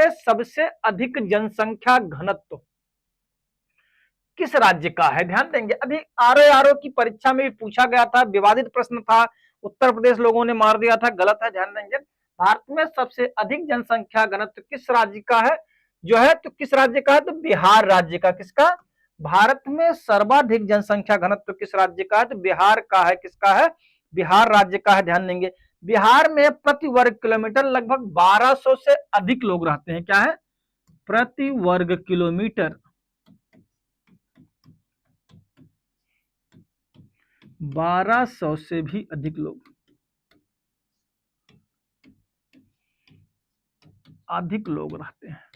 में सबसे अधिक जनसंख्या घनत्व किस राज्य का है? ध्यान देंगे, अभी आरओ की परीक्षा में भी पूछा गया था, विवादित प्रश्न था, उत्तर प्रदेश लोगों ने मार दिया था, गलत है। ध्यान देंगे, भारत में सबसे अधिक जनसंख्या घनत्व किस राज्य का है जो है, तो किस राज्य का है, तो बिहार राज्य का। किसका? भारत में सर्वाधिक जनसंख्या घनत्व किस राज्य का है, तो बिहार का है। किसका है? बिहार राज्य का है। ध्यान देंगे, बिहार में प्रति वर्ग किलोमीटर लगभग 1200 से अधिक लोग रहते हैं। क्या है? प्रति वर्ग किलोमीटर 1200 से भी अधिक लोग रहते हैं।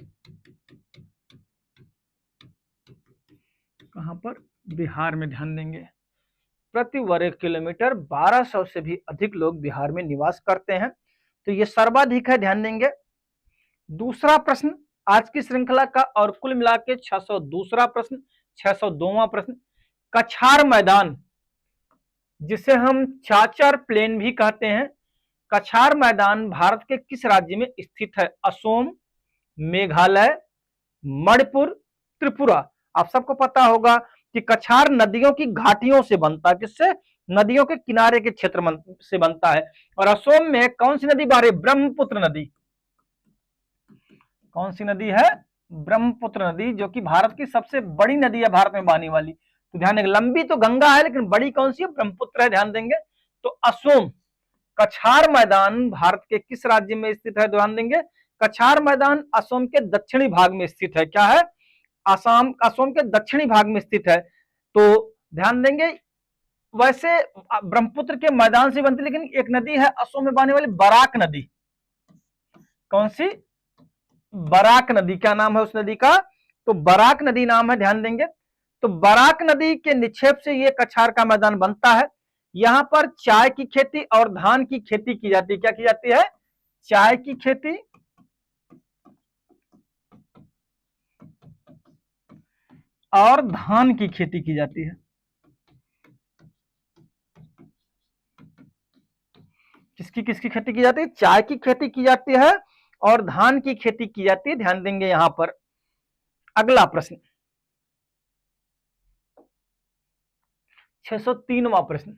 कहां पर? बिहार में। ध्यान देंगे, प्रति वर्ग किलोमीटर 1200 से भी अधिक लोग बिहार में निवास करते हैं, तो ये सर्वाधिक है। ध्यान देंगे, दूसरा प्रश्न आज की श्रृंखला का और कुल मिला के 602वां प्रश्न, 602वां प्रश्न। कछार मैदान, जिसे हम चाचर प्लेन भी कहते हैं, कछार मैदान भारत के किस राज्य में स्थित है? असम, मेघालय, मणिपुर, त्रिपुरा। आप सबको पता होगा कि कछार नदियों की घाटियों से बनता है। किससे? नदियों के किनारे के क्षेत्र से बनता है। और असम में कौन सी नदी बह रही? ब्रह्मपुत्र नदी। कौन सी नदी है? ब्रह्मपुत्र नदी, जो कि भारत की सबसे बड़ी नदी है, भारत में बहने वाली। तो ध्यान देंगे, लंबी तो गंगा है लेकिन बड़ी कौन सी है? ब्रह्मपुत्र है। ध्यान देंगे, तो असम, कछार मैदान भारत के किस राज्य में स्थित है? ध्यान देंगे, कछार मैदान असम के दक्षिणी भाग में स्थित है। क्या है? असम के दक्षिणी भाग में स्थित है। तो ध्यान देंगे, वैसे ब्रह्मपुत्र के मैदान से बनती, लेकिन एक नदी है असम में बहने वाली, बराक नदी। कौन सी? बराक नदी। क्या नाम है उस नदी का? तो बराक नदी नाम है। ध्यान देंगे, तो बराक नदी के निक्षेप से ये कछार का मैदान बनता है। यहां पर चाय की खेती और धान की खेती की जाती है। क्या की जाती है? चाय की खेती और धान की खेती की जाती है। किसकी किसकी खेती की जाती है? चाय की खेती की जाती है और धान की खेती की जाती है। ध्यान देंगे यहां पर। अगला प्रश्न, 603वां प्रश्न।